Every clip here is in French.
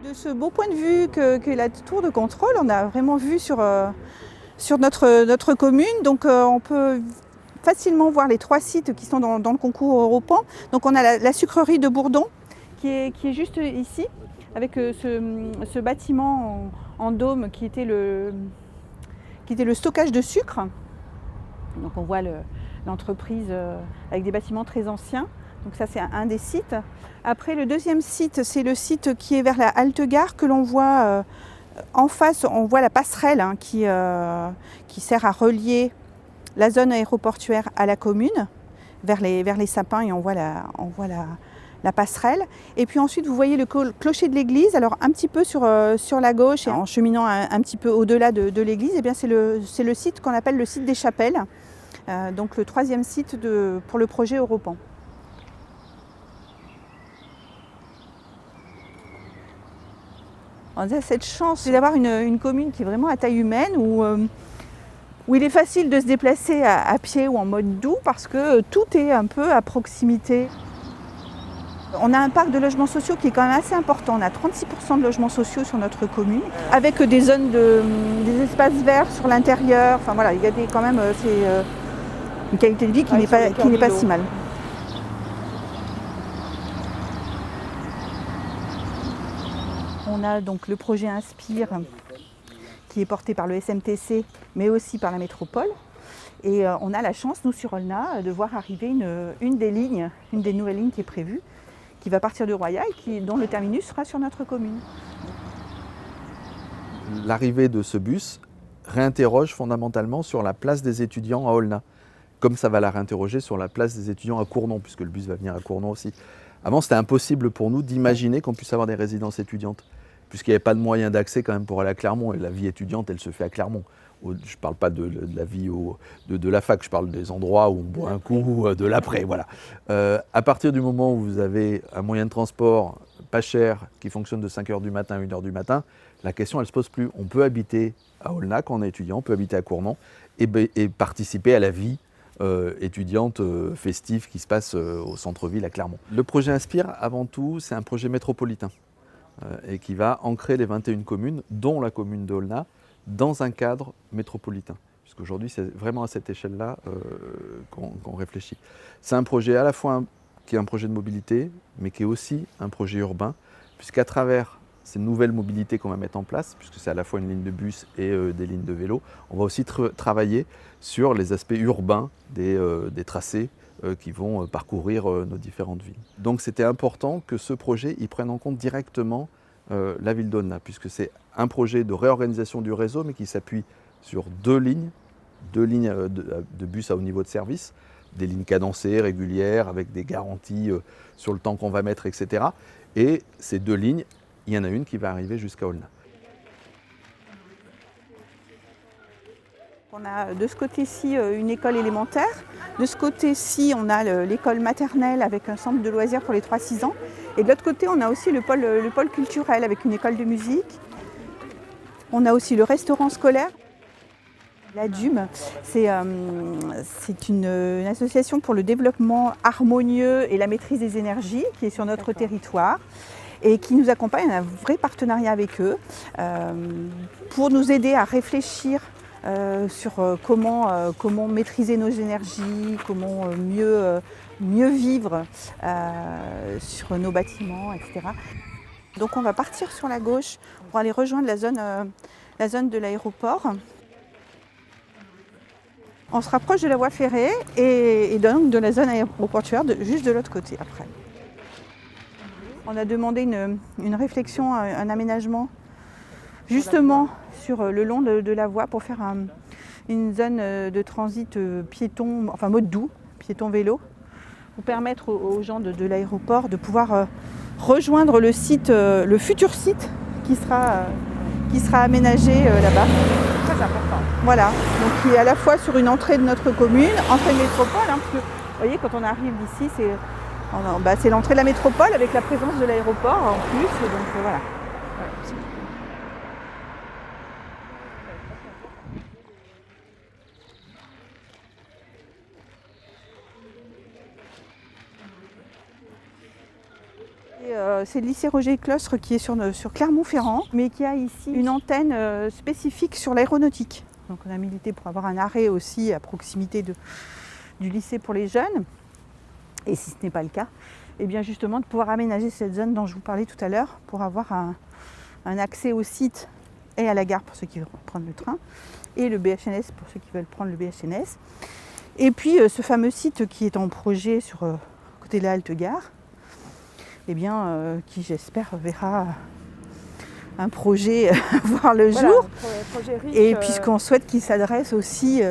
De ce beau point de vue que la tour de contrôle, on a vraiment vu sur notre commune. Donc on peut facilement voir les 3 sites qui sont dans le concours Europan. Donc on a la sucrerie de Bourdon qui est juste ici, avec ce bâtiment en dôme qui était le stockage de sucre. Donc on voit l'entreprise avec des bâtiments très anciens. Donc ça c'est un des sites. Après le deuxième site, c'est le site qui est vers la halte gare que l'on voit en face. On voit la passerelle qui sert à relier la zone aéroportuaire à la commune vers les sapins, et on voit la passerelle. Et puis ensuite vous voyez le clocher de l'église. Alors un petit peu sur la gauche et en cheminant un petit peu au-delà de l'église, et bien c'est le site qu'on appelle le site des chapelles. Donc le 3e site pour le projet Europan. On a cette chance d'avoir une commune qui est vraiment à taille humaine, où il est facile de se déplacer à pied ou en mode doux, parce que tout est un peu à proximité. On a un parc de logements sociaux qui est quand même assez important. On a 36% de logements sociaux sur notre commune, avec des zones des espaces verts sur l'intérieur. Enfin voilà, il y a quand même une qualité de vie qui n'est pas si mal. On a donc le projet Inspire qui est porté par le SMTC, mais aussi par la métropole. Et on a la chance, nous, sur Aulnat, de voir arriver une des nouvelles lignes qui est prévue, qui va partir de Roya et dont le terminus sera sur notre commune. L'arrivée de ce bus réinterroge fondamentalement sur la place des étudiants à Aulnat, comme ça va la réinterroger sur la place des étudiants à Cournon, puisque le bus va venir à Cournon aussi. Avant, c'était impossible pour nous d'imaginer qu'on puisse avoir des résidences étudiantes, puisqu'il n'y avait pas de moyens d'accès quand même pour aller à Clermont, et la vie étudiante, elle se fait à Clermont. Je ne parle pas de la vie de la fac, je parle des endroits où on boit un coup, de l'après, voilà. À partir du moment où vous avez un moyen de transport pas cher, qui fonctionne de 5h du matin à 1h du matin, la question, elle ne se pose plus. On peut habiter à Aulnat quand on est étudiant, on peut habiter à Cournon et participer à la vie étudiante festive qui se passe au centre-ville à Clermont. Le projet Inspire, avant tout, c'est un projet métropolitain et qui va ancrer les 21 communes, dont la commune de Aulnat, dans un cadre métropolitain. Puisqu'aujourd'hui, c'est vraiment à cette échelle-là qu'on réfléchit. C'est un projet à la fois qui est un projet de mobilité, mais qui est aussi un projet urbain, puisqu'à travers ces nouvelles mobilités qu'on va mettre en place, puisque c'est à la fois une ligne de bus et des lignes de vélo, on va aussi travailler sur les aspects urbains des tracés qui vont parcourir nos différentes villes. Donc c'était important que ce projet y prenne en compte directement la ville d'Aulnat, puisque c'est un projet de réorganisation du réseau, mais qui s'appuie sur deux lignes de bus à haut niveau de service, des lignes cadencées, régulières, avec des garanties sur le temps qu'on va mettre, etc. Et ces 2 lignes, il y en a une qui va arriver jusqu'à Aulnat. On a de ce côté-ci une école élémentaire, de ce côté-ci on a l'école maternelle avec un centre de loisirs pour les 3-6 ans, et de l'autre côté on a aussi le pôle culturel avec une école de musique. On a aussi le restaurant scolaire. La DUM, c'est une association pour le développement harmonieux et la maîtrise des énergies qui est sur notre territoire et qui nous accompagne. On a un vrai partenariat avec eux pour nous aider à réfléchir sur comment maîtriser nos énergies, comment mieux vivre sur nos bâtiments, etc. Donc on va partir sur la gauche pour aller rejoindre la zone de l'aéroport. On se rapproche de la voie ferrée et donc de la zone aéroportuaire juste de l'autre côté après. On a demandé une réflexion, un aménagement justement sur le long de la voie pour faire une zone de transit piéton, enfin mode doux, piéton-vélo, pour permettre aux gens de l'aéroport de pouvoir rejoindre le futur site qui sera aménagé là-bas. Très important. Voilà, donc qui est à la fois sur une entrée de notre commune, entrée de métropole, parce que vous voyez quand on arrive d'ici, c'est l'entrée de la métropole avec la présence de l'aéroport en plus, donc voilà. Et C'est le lycée Roger Clostre qui est sur Clermont-Ferrand, mais qui a ici une antenne spécifique sur l'aéronautique. Donc on a milité pour avoir un arrêt aussi à proximité du lycée pour les jeunes. Et si ce n'est pas le cas, eh bien justement de pouvoir aménager cette zone dont je vous parlais tout à l'heure pour avoir un accès au site et à la gare pour ceux qui veulent prendre le train et le BHNS pour ceux qui veulent prendre le BHNS. Et puis ce fameux site qui est en projet sur côté de la halte gare, eh bien, qui j'espère verra un projet voir le jour. Projet riche, et puisqu'on souhaite qu'il s'adresse aussi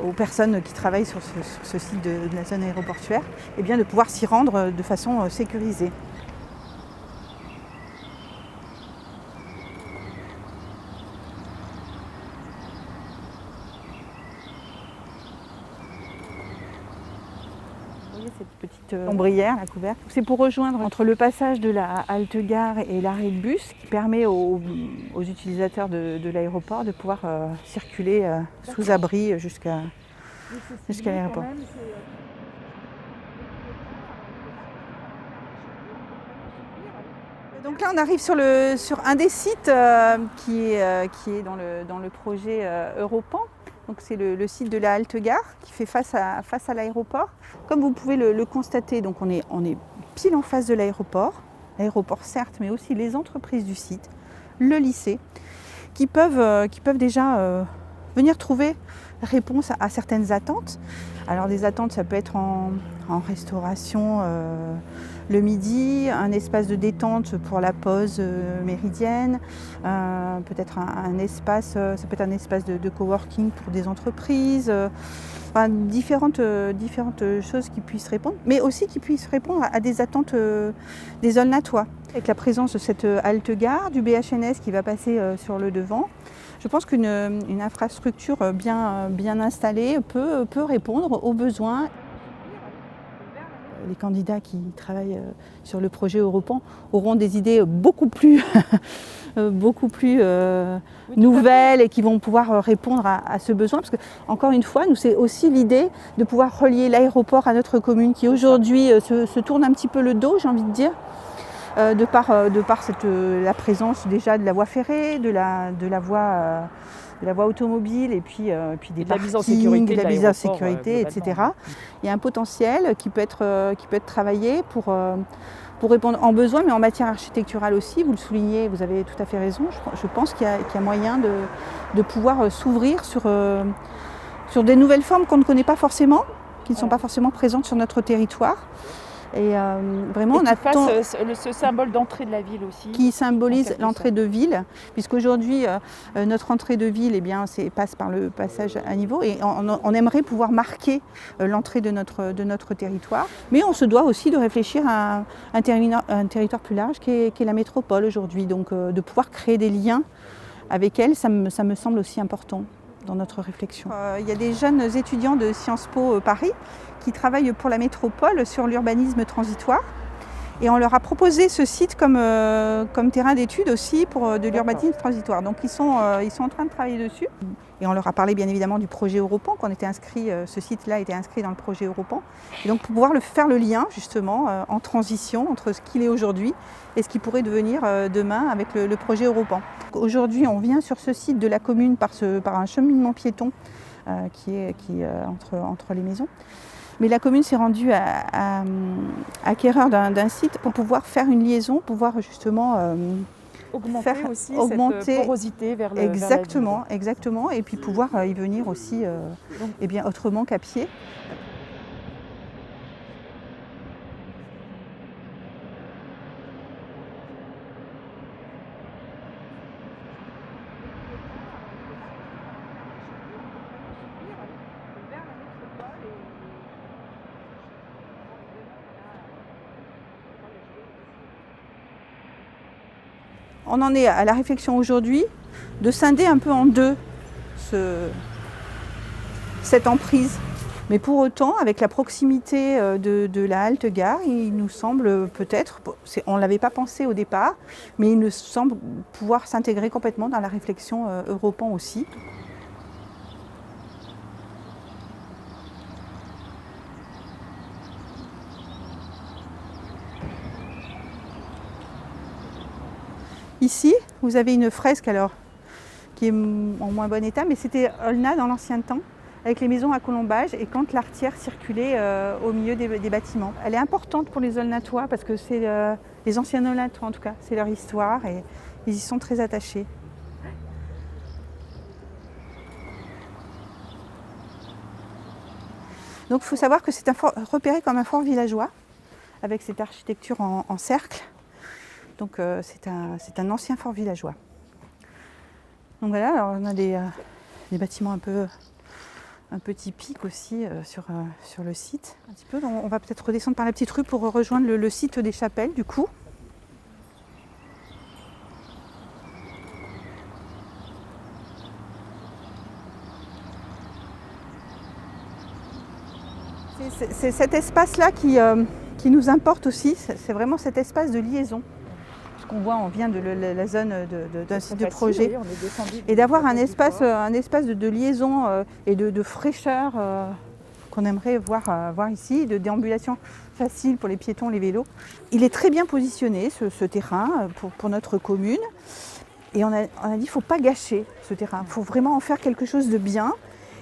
aux personnes qui travaillent sur ce site de la zone aéroportuaire, eh bien, de pouvoir s'y rendre de façon sécurisée. Cette petite ombrière, la couverte. C'est pour rejoindre entre le passage de la halte gare et l'arrêt de bus qui permet aux utilisateurs de l'aéroport de pouvoir circuler sous abri jusqu'à l'aéroport. Donc là on arrive sur un des sites qui est dans le projet Europan. Donc c'est le site de la halte gare qui fait face à l'aéroport. Comme vous pouvez le constater, donc on est pile en face de l'aéroport certes, mais aussi les entreprises du site, le lycée, qui peuvent déjà venir trouver réponse à certaines attentes. Alors des attentes, ça peut être en restauration le midi, un espace de détente pour la pause méridienne, peut-être un espace, ça peut être un espace de coworking pour des entreprises, enfin, différentes choses qui puissent répondre, mais aussi qui puissent répondre à des attentes des Aulnatois. Avec la présence de cette halte gare, du BHNS qui va passer sur le devant, je pense qu'une infrastructure bien installée peut répondre aux besoins. Les candidats qui travaillent sur le projet Europan auront des idées beaucoup plus nouvelles et qui vont pouvoir répondre à ce besoin. Parce que, encore une fois, nous, c'est aussi l'idée de pouvoir relier l'aéroport à notre commune qui aujourd'hui se tourne un petit peu le dos, j'ai envie de dire. De par la présence déjà de la voie ferrée, de la voie automobile et puis des parkings, de la mise en sécurité, etc. Il y a un potentiel qui peut être travaillé pour répondre en besoin, mais en matière architecturale aussi. Vous le soulignez, vous avez tout à fait raison. Je pense qu'il y a moyen de pouvoir s'ouvrir sur des nouvelles formes qu'on ne connaît pas forcément, qui ne sont pas forcément présentes sur notre territoire. Et vraiment, on attend ce symbole d'entrée de la ville aussi. Qui symbolise l'entrée de ville, puisqu'aujourd'hui, notre entrée de ville passe par le passage à niveau et on aimerait pouvoir marquer l'entrée de notre territoire. Mais on se doit aussi de réfléchir à un territoire plus large qui est la métropole aujourd'hui. Donc de pouvoir créer des liens avec elle, ça me semble aussi important dans notre réflexion. Il y a des jeunes étudiants de Sciences Po Paris qui travaillent pour la métropole sur l'urbanisme transitoire. Et on leur a proposé ce site comme terrain d'étude aussi pour de l'urbanisme transitoire. Donc ils sont en train de travailler dessus. Et on leur a parlé bien évidemment du projet Europan, ce site-là était inscrit dans le projet Europan. Et donc pour pouvoir faire le lien justement en transition entre ce qu'il est aujourd'hui et ce qui pourrait devenir demain avec le projet Europan. Aujourd'hui on vient sur ce site de la commune par un cheminement piéton qui est entre les maisons. Mais la commune s'est rendue acquéreur d'un site pour pouvoir faire une liaison, pouvoir justement augmenter cette porosité vers la ville. Exactement, et puis pouvoir y venir aussi autrement qu'à pied. On en est à la réflexion aujourd'hui de scinder un peu en deux cette emprise. Mais pour autant, avec la proximité de la halte gare, il nous semble peut-être, on ne l'avait pas pensé au départ, mais il nous semble pouvoir s'intégrer complètement dans la réflexion Europan aussi. ici, vous avez une fresque alors qui est en moins bon état, mais c'était Olna dans l'ancien temps, avec les maisons à colombage et quand l'artière circulait au milieu des bâtiments. Elle est importante pour les Aulnatois parce que c'est les anciens Aulnatois en tout cas, c'est leur histoire et ils y sont très attachés. Donc il faut savoir que c'est repéré comme un fort villageois avec cette architecture en cercle. Donc c'est un ancien fort villageois. Donc voilà, alors on a des bâtiments un peu typiques aussi sur le site. Un petit peu. Donc on va peut-être redescendre par la petite rue pour rejoindre le site des chapelles du coup. C'est cet espace-là qui nous importe aussi, c'est vraiment cet espace de liaison. Ce qu'on voit, on vient de la zone d'un site de projet. Oui, et d'avoir un espace de liaison et de fraîcheur qu'on aimerait voir ici, de déambulation facile pour les piétons, les vélos. Il est très bien positionné, ce terrain, pour notre commune. Et on a dit qu'il ne faut pas gâcher ce terrain, il faut vraiment en faire quelque chose de bien.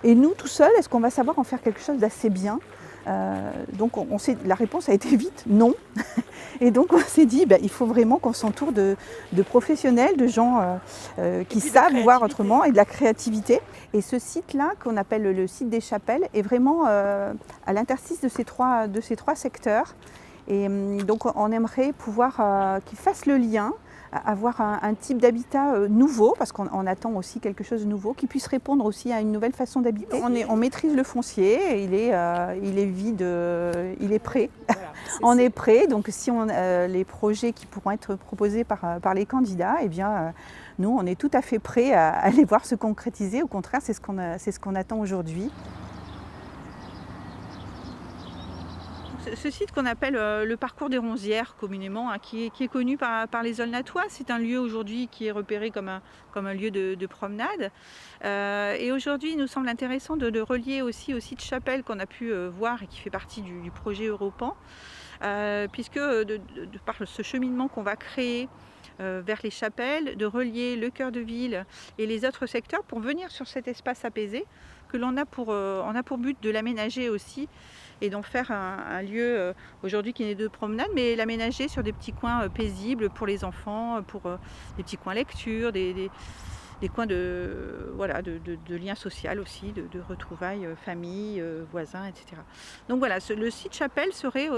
Et nous, tout seuls, est-ce qu'on va savoir en faire quelque chose d'assez bien ? Donc la réponse a été vite non. Et donc on s'est dit il faut vraiment qu'on s'entoure de professionnels, de gens qui savent voir autrement et de la créativité. Et ce site-là, qu'on appelle le site des chapelles, est vraiment à l'interstice de ces trois secteurs. Et donc on aimerait pouvoir qu'ils fassent le lien, avoir un type d'habitat nouveau, parce qu'on attend aussi quelque chose de nouveau, qui puisse répondre aussi à une nouvelle façon d'habiter. On maîtrise le foncier, il est vide, il est prêt. Voilà, on est prêt, donc si les projets qui pourront être proposés par les candidats, eh bien, nous on est tout à fait prêts à les voir se concrétiser. Au contraire, c'est ce qu'on attend aujourd'hui. Ce site qu'on appelle le parcours des Ronzières communément, qui est connu par les Aulnatois, c'est un lieu aujourd'hui qui est repéré comme un lieu de promenade. Et aujourd'hui, il nous semble intéressant de relier aussi au site Chapelle qu'on a pu voir et qui fait partie du projet Europan, puisque par ce cheminement qu'on va créer vers les chapelles, de relier le cœur de ville et les autres secteurs pour venir sur cet espace apaisé que l'on a pour but de l'aménager aussi et d'en faire un lieu aujourd'hui qui n'est de promenade, mais l'aménager sur des petits coins paisibles pour les enfants, pour des petits coins lecture, des coins de lien social aussi, de retrouvailles famille, voisins, etc. Donc voilà, le site Chapelle serait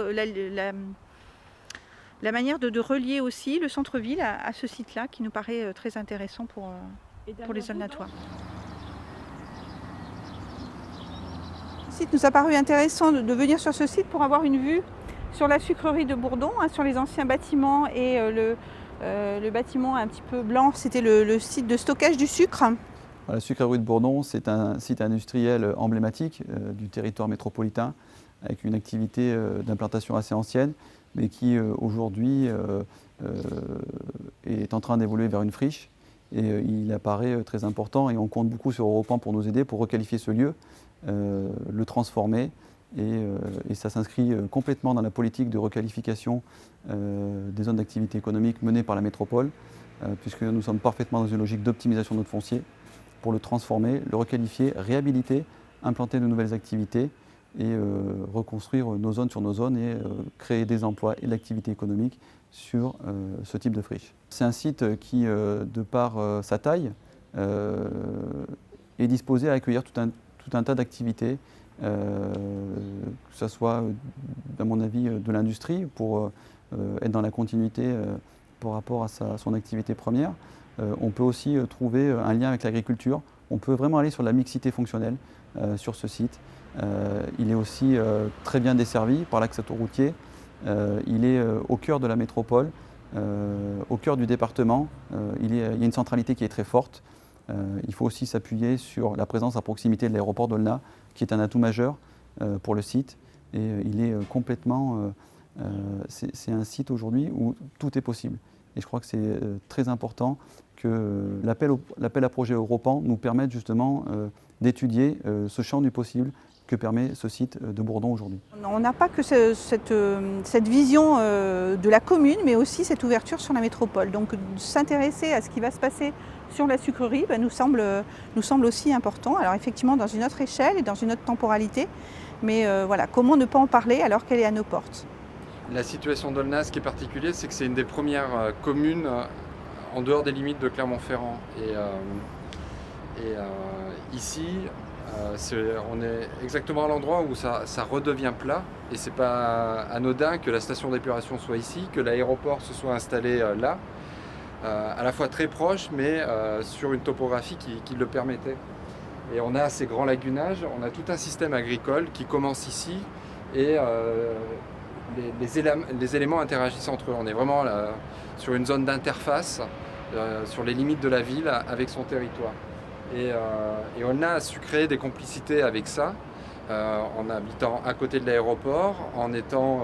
la manière de relier aussi le centre-ville à ce site-là qui nous paraît très intéressant pour les Aulnatois. Le site nous a paru intéressant de venir sur ce site pour avoir une vue sur la sucrerie de Bourdon, sur les anciens bâtiments et le bâtiment un petit peu blanc, c'était le site de stockage du sucre. La sucrerie de Bourdon, c'est un site industriel emblématique du territoire métropolitain avec une activité d'implantation assez ancienne, mais qui aujourd'hui est en train d'évoluer vers une friche. Et il apparaît très important et on compte beaucoup sur Europan pour nous aider, pour requalifier ce lieu, le transformer. Et ça s'inscrit complètement dans la politique de requalification des zones d'activité économique menées par la métropole, puisque nous sommes parfaitement dans une logique d'optimisation de notre foncier pour le transformer, le requalifier, réhabiliter, implanter de nouvelles activités et reconstruire nos zones sur nos zones et créer des emplois et de l'activité économique sur ce type de friche. C'est un site qui, de par sa taille, est disposé à accueillir tout un tas d'activités, que ce soit, à mon avis, de l'industrie pour être dans la continuité par rapport à son activité première. On peut aussi trouver un lien avec l'agriculture. On peut vraiment aller sur la mixité fonctionnelle sur ce site. Il est aussi très bien desservi par l'axe autoroutier. Il est au cœur de la métropole, au cœur du département. Il y a une centralité qui est très forte. Il faut aussi s'appuyer sur la présence à proximité de l'aéroport d'Aulna, qui est un atout majeur pour le site. Et il est complètement... c'est un site aujourd'hui où tout est possible. Et je crois que c'est très important que l'appel à projet Europan nous permette justement d'étudier ce champ du possible que permet ce site de Bourdon aujourd'hui. On n'a pas que cette vision de la commune, mais aussi cette ouverture sur la métropole. Donc s'intéresser à ce qui va se passer sur la sucrerie nous semble aussi important. Alors effectivement dans une autre échelle et dans une autre temporalité, mais voilà, comment ne pas en parler alors qu'elle est à nos portes. La situation d'Aulnat, ce qui est particulier, c'est que c'est une des premières communes en dehors des limites de Clermont-Ferrand. Et ici, on est exactement à l'endroit où ça redevient plat. Et c'est pas anodin que la station d'épuration soit ici, que l'aéroport se soit installé là, à la fois très proche, mais sur une topographie qui le permettait. Et on a ces grands lagunages, on a tout un système agricole qui commence ici et les éléments interagissent entre eux. On est vraiment là, sur une zone d'interface, sur les limites de la ville avec son territoire. Et Aulnat a su créer des complicités avec ça, en habitant à côté de l'aéroport, en étant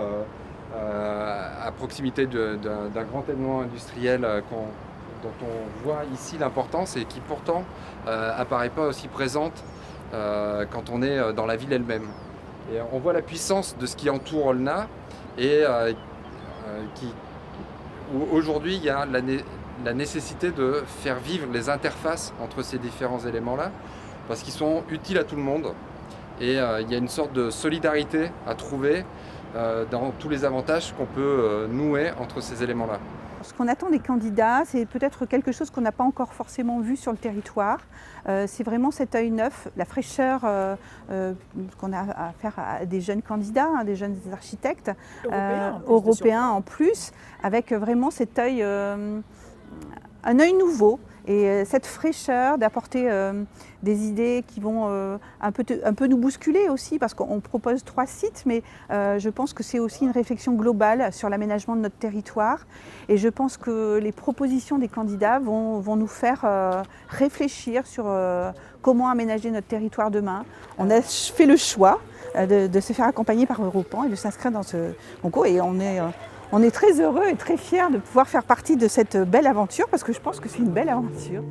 à proximité d'un grand événement industriel dont on voit ici l'importance et qui pourtant apparaît pas aussi présente quand on est dans la ville elle-même. Et on voit la puissance de ce qui entoure Aulnat et où aujourd'hui il y a la nécessité de faire vivre les interfaces entre ces différents éléments-là parce qu'ils sont utiles à tout le monde et il y a une sorte de solidarité à trouver dans tous les avantages qu'on peut nouer entre ces éléments-là. Ce qu'on attend des candidats, c'est peut-être quelque chose qu'on n'a pas encore forcément vu sur le territoire. C'est vraiment cet œil neuf, la fraîcheur qu'on a à faire à des jeunes candidats, des jeunes architectes, européens en plus, avec vraiment cet œil, un œil nouveau. Et cette fraîcheur d'apporter des idées qui vont un peu nous bousculer aussi, parce qu'on propose 3 sites, mais je pense que c'est aussi une réflexion globale sur l'aménagement de notre territoire. Et je pense que les propositions des candidats vont nous faire réfléchir sur comment aménager notre territoire demain. On a fait le choix de se faire accompagner par Europan et de s'inscrire dans ce concours. Et on est très heureux et très fiers de pouvoir faire partie de cette belle aventure, parce que je pense que c'est une belle aventure.